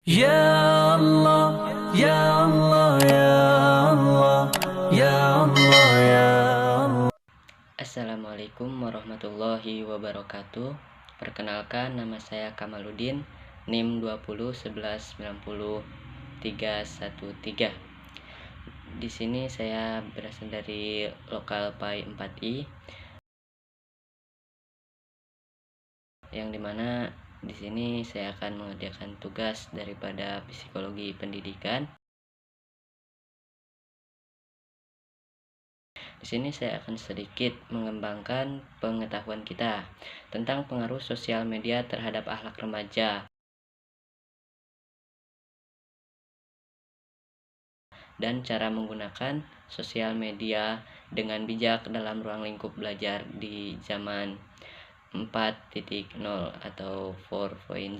Ya Allah, Ya Allah, Ya Allah, Ya Allah, Ya Allah. Assalamualaikum warahmatullahi wabarakatuh. Perkenalkan, nama saya Kamaludin, NIM 2011900313. Di sini saya berasal dari lokal PAI 4I, yang dimana di sini saya akan mengerjakan tugas daripada psikologi pendidikan. Di sini saya akan sedikit mengembangkan pengetahuan kita tentang pengaruh sosial media terhadap akhlak remaja dan cara menggunakan sosial media dengan bijak dalam ruang lingkup belajar di zaman 4.0 atau 4.0.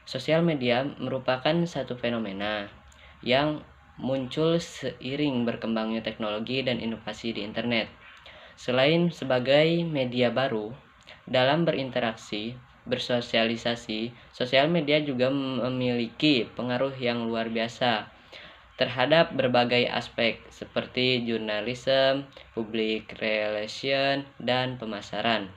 Sosial media merupakan satu fenomena yang muncul seiring berkembangnya teknologi dan inovasi di internet. Selain sebagai media baru dalam berinteraksi, bersosialisasi, sosial media juga memiliki pengaruh yang luar biasa terhadap berbagai aspek seperti jurnalisme, public relation, dan pemasaran.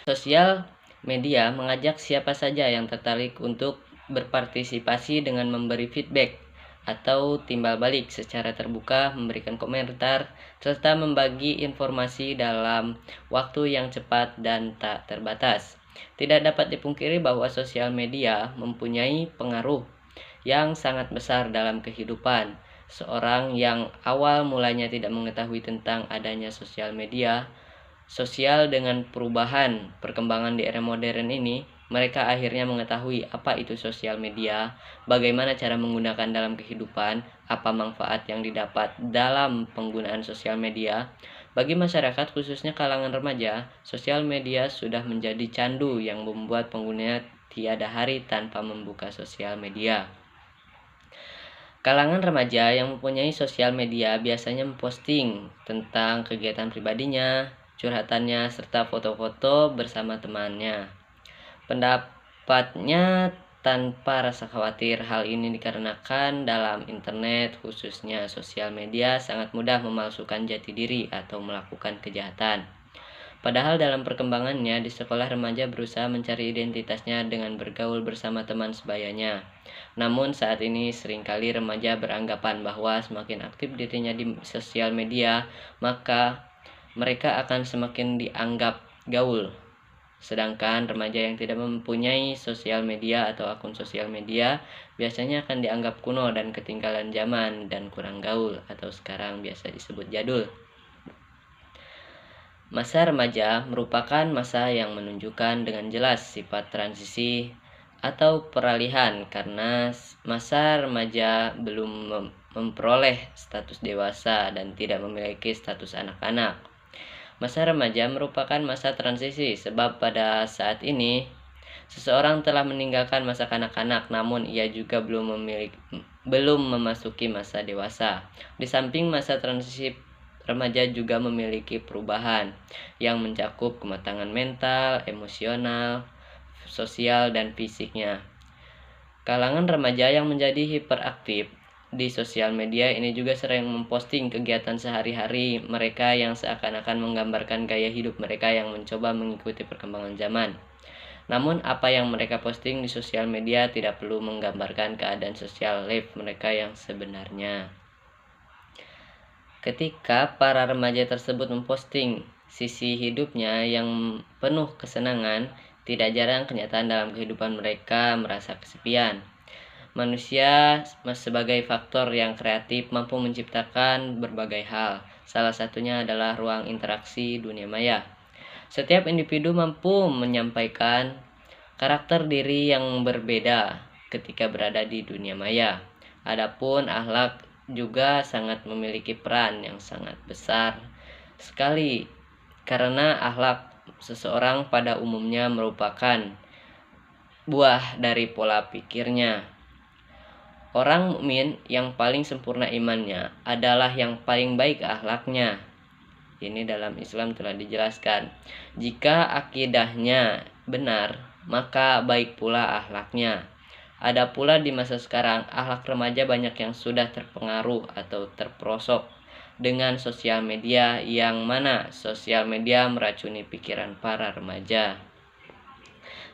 Sosial media mengajak siapa saja yang tertarik untuk berpartisipasi dengan memberi feedback atau timbal balik secara terbuka, memberikan komentar, serta membagi informasi dalam waktu yang cepat dan tak terbatas. Tidak dapat dipungkiri bahwa sosial media mempunyai pengaruh yang sangat besar dalam kehidupan seorang yang awal mulanya tidak mengetahui tentang adanya sosial media sosial. Dengan perubahan perkembangan di era modern ini, mereka akhirnya mengetahui apa itu sosial media, bagaimana cara menggunakan dalam kehidupan, apa manfaat yang didapat dalam penggunaan sosial media. Bagi masyarakat, khususnya kalangan remaja, sosial media sudah menjadi candu yang membuat penggunanya tiada hari tanpa membuka sosial media. Kalangan remaja yang mempunyai sosial media biasanya memposting tentang kegiatan pribadinya, curhatannya, serta foto-foto bersama temannya. Pendapatnya tanpa rasa khawatir. Hal ini dikarenakan dalam internet, khususnya sosial media, sangat mudah memalsukan jati diri atau melakukan kejahatan. Padahal dalam perkembangannya di sekolah, remaja berusaha mencari identitasnya dengan bergaul bersama teman sebayanya. Namun saat ini seringkali remaja beranggapan bahwa semakin aktif dirinya di sosial media, maka mereka akan semakin dianggap gaul. Sedangkan remaja yang tidak mempunyai sosial media atau akun sosial media biasanya akan dianggap kuno dan ketinggalan zaman dan kurang gaul, atau sekarang biasa disebut jadul. Masa remaja merupakan masa yang menunjukkan dengan jelas sifat transisi atau peralihan, karena masa remaja belum memperoleh status dewasa dan tidak memiliki status anak-anak. Masa remaja merupakan masa transisi sebab pada saat ini seseorang telah meninggalkan masa kanak-kanak, namun ia juga belum memasuki masa dewasa. Di samping masa transisi, remaja juga memiliki perubahan yang mencakup kematangan mental, emosional, sosial, dan fisiknya. Kalangan remaja yang menjadi hiperaktif di sosial media ini juga sering memposting kegiatan sehari-hari mereka yang seakan-akan menggambarkan gaya hidup mereka yang mencoba mengikuti perkembangan zaman. Namun apa yang mereka posting di sosial media tidak perlu menggambarkan keadaan sosial life mereka yang sebenarnya. Ketika para remaja tersebut memposting sisi hidupnya yang penuh kesenangan, tidak jarang kenyataan dalam kehidupan mereka merasa kesepian. Manusia sebagai faktor yang kreatif mampu menciptakan berbagai hal. Salah satunya adalah ruang interaksi dunia maya. Setiap individu mampu menyampaikan karakter diri yang berbeda ketika berada di dunia maya. Adapun akhlak juga sangat memiliki peran yang sangat besar sekali, karena akhlak seseorang pada umumnya merupakan buah dari pola pikirnya. Orang mukmin yang paling sempurna imannya adalah yang paling baik akhlaknya. Ini dalam Islam telah dijelaskan. Jika akidahnya benar, maka baik pula akhlaknya. Ada pula di masa sekarang, akhlak remaja banyak yang sudah terpengaruh atau terperosok dengan sosial media, yang mana sosial media meracuni pikiran para remaja.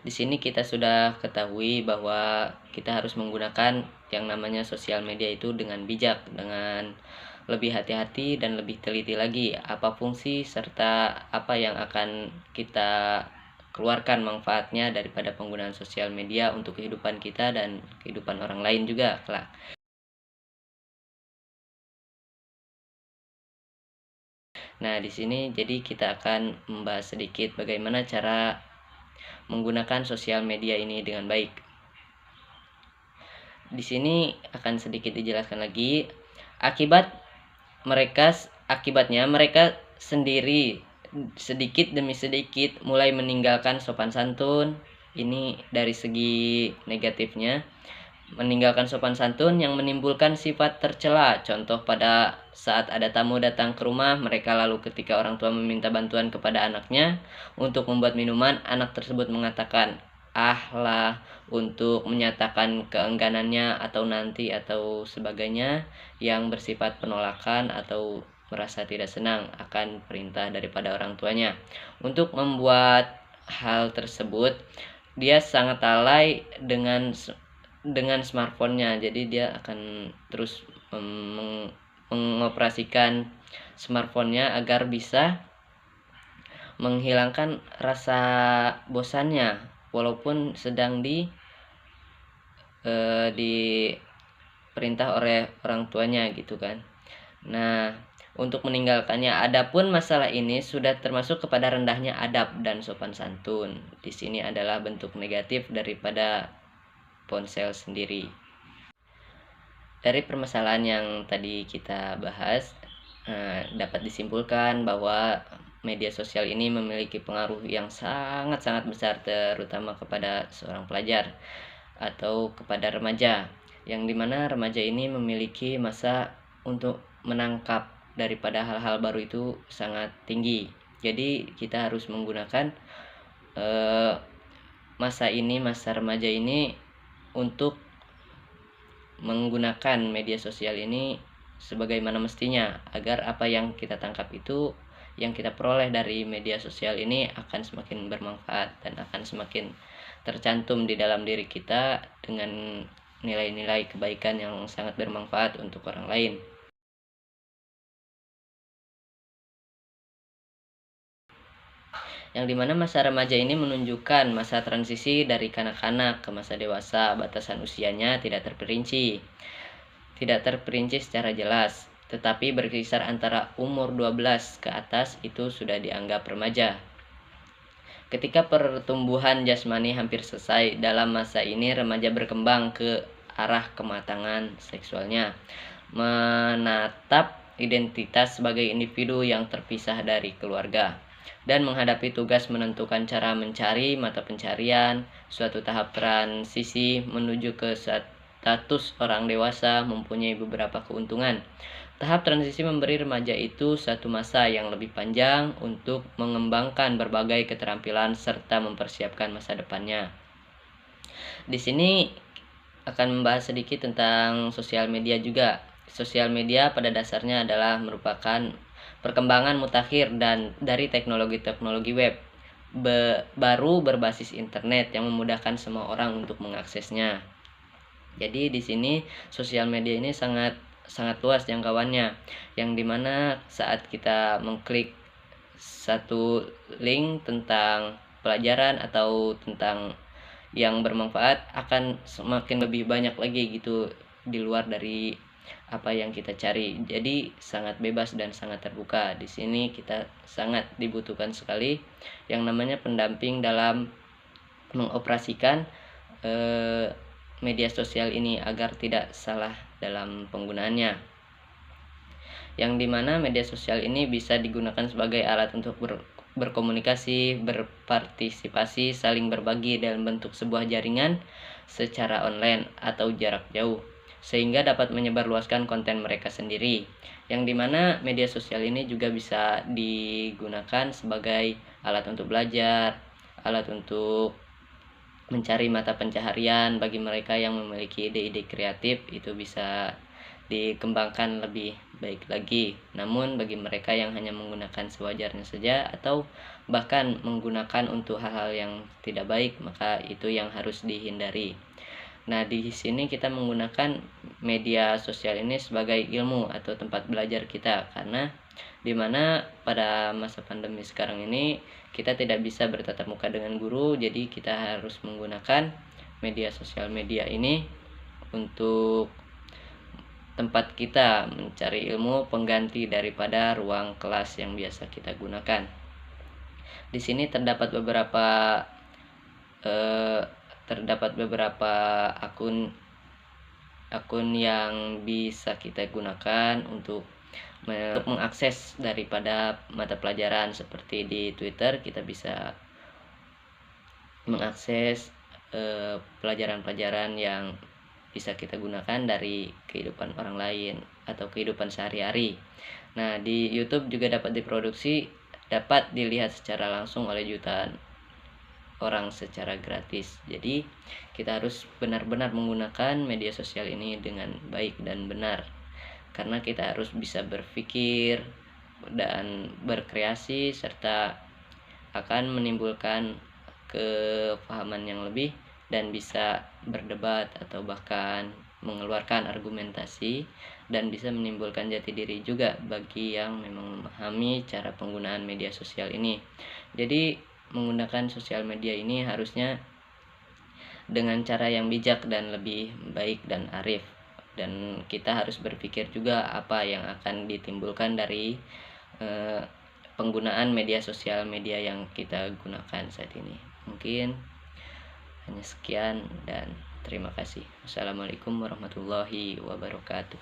Di sini kita sudah ketahui bahwa kita harus menggunakan yang namanya sosial media itu dengan bijak, dengan lebih hati-hati dan lebih teliti lagi apa fungsi serta apa yang akan kita keluarkan manfaatnya daripada penggunaan sosial media untuk kehidupan kita dan kehidupan orang lain juga kelak. Nah, di sini jadi kita akan membahas sedikit bagaimana cara menggunakan sosial media ini dengan baik. Di sini akan sedikit dijelaskan lagi akibatnya mereka sendiri sedikit demi sedikit mulai meninggalkan sopan santun. Ini dari segi negatifnya, meninggalkan sopan santun yang menimbulkan sifat tercela. Contoh, pada saat ada tamu datang ke rumah mereka, lalu ketika orang tua meminta bantuan kepada anaknya untuk membuat minuman, anak tersebut mengatakan ah lah, untuk menyatakan keengganannya atau nanti atau sebagainya yang bersifat penolakan atau merasa tidak senang akan perintah daripada orang tuanya. Untuk membuat hal tersebut, dia sangat lalai dengan smartphone-nya. Jadi dia akan terus mengoperasikan smartphone-nya agar bisa menghilangkan rasa bosannya walaupun sedang diperintah oleh orang tuanya gitu kan. Nah, untuk meninggalkannya, adapun masalah ini sudah termasuk kepada rendahnya adab dan sopan santun. Di sini adalah bentuk negatif daripada ponsel sendiri. Dari permasalahan yang tadi kita bahas, dapat disimpulkan bahwa media sosial ini memiliki pengaruh yang sangat-sangat besar, terutama kepada seorang pelajar atau kepada remaja, yang dimana remaja ini memiliki masa untuk menangkap daripada hal-hal baru itu sangat tinggi. Jadi kita harus menggunakan masa remaja ini untuk menggunakan media sosial ini sebagaimana mestinya, agar apa yang kita tangkap itu, yang kita peroleh dari media sosial ini akan semakin bermanfaat dan akan semakin tercantum di dalam diri kita dengan nilai-nilai kebaikan yang sangat bermanfaat untuk orang lain. Yang dimana masa remaja ini menunjukkan masa transisi dari kanak-kanak ke masa dewasa. Batasan usianya tidak terperinci secara jelas, tetapi berkisar antara umur 12 ke atas itu sudah dianggap remaja. Ketika pertumbuhan jasmani hampir selesai, dalam masa ini remaja berkembang ke arah kematangan seksualnya, menatap identitas sebagai individu yang terpisah dari keluarga, dan menghadapi tugas menentukan cara mencari mata pencarian. Suatu tahap transisi menuju ke status orang dewasa mempunyai beberapa keuntungan. Tahap transisi memberi remaja itu satu masa yang lebih panjang untuk mengembangkan berbagai keterampilan serta mempersiapkan masa depannya. Di sini akan membahas sedikit tentang sosial media juga. Sosial media pada dasarnya adalah merupakan perkembangan mutakhir dan dari teknologi-teknologi web baru berbasis internet yang memudahkan semua orang untuk mengaksesnya. Jadi di sini sosial media ini sangat luas jangkauannya, yang dimana saat kita mengklik satu link tentang pelajaran atau tentang yang bermanfaat, akan semakin lebih banyak lagi gitu di luar dari apa yang kita cari. Jadi sangat bebas dan sangat terbuka. Di sini kita sangat dibutuhkan sekali yang namanya pendamping dalam mengoperasikan media sosial ini agar tidak salah dalam penggunaannya. Yang dimana media sosial ini bisa digunakan sebagai alat untuk berkomunikasi, berpartisipasi, saling berbagi dalam bentuk sebuah jaringan secara online atau jarak jauh, sehingga dapat menyebarluaskan konten mereka sendiri. Yang dimana media sosial ini juga bisa digunakan sebagai alat untuk belajar, alat untuk mencari mata pencaharian. Bagi mereka yang memiliki ide-ide kreatif, itu bisa dikembangkan lebih baik lagi. Namun bagi mereka yang hanya menggunakan sewajarnya saja atau bahkan menggunakan untuk hal-hal yang tidak baik, maka itu yang harus dihindari. Nah, di sini kita menggunakan media sosial ini sebagai ilmu atau tempat belajar kita, karena dimana pada masa pandemi sekarang ini kita tidak bisa bertatap muka dengan guru, jadi kita harus menggunakan media sosial media ini untuk tempat kita mencari ilmu pengganti daripada ruang kelas yang biasa kita gunakan. Di sini terdapat beberapa akun yang bisa kita gunakan untuk mengakses daripada mata pelajaran. Seperti di Twitter, kita bisa mengakses pelajaran-pelajaran yang bisa kita gunakan dari kehidupan orang lain atau kehidupan sehari-hari. Nah, di YouTube juga dapat dilihat secara langsung oleh jutaan orang secara gratis. Jadi kita harus benar-benar menggunakan media sosial ini dengan baik dan benar, karena kita harus bisa berpikir dan berkreasi serta akan menimbulkan kepahaman yang lebih dan bisa berdebat atau bahkan mengeluarkan argumentasi, dan bisa menimbulkan jati diri juga bagi yang memang memahami cara penggunaan media sosial ini. Jadi menggunakan sosial media ini harusnya dengan cara yang bijak dan lebih baik dan arif, dan kita harus berpikir juga apa yang akan ditimbulkan dari penggunaan media sosial media yang kita gunakan saat ini. Mungkin hanya sekian dan terima kasih. Wassalamualaikum warahmatullahi wabarakatuh.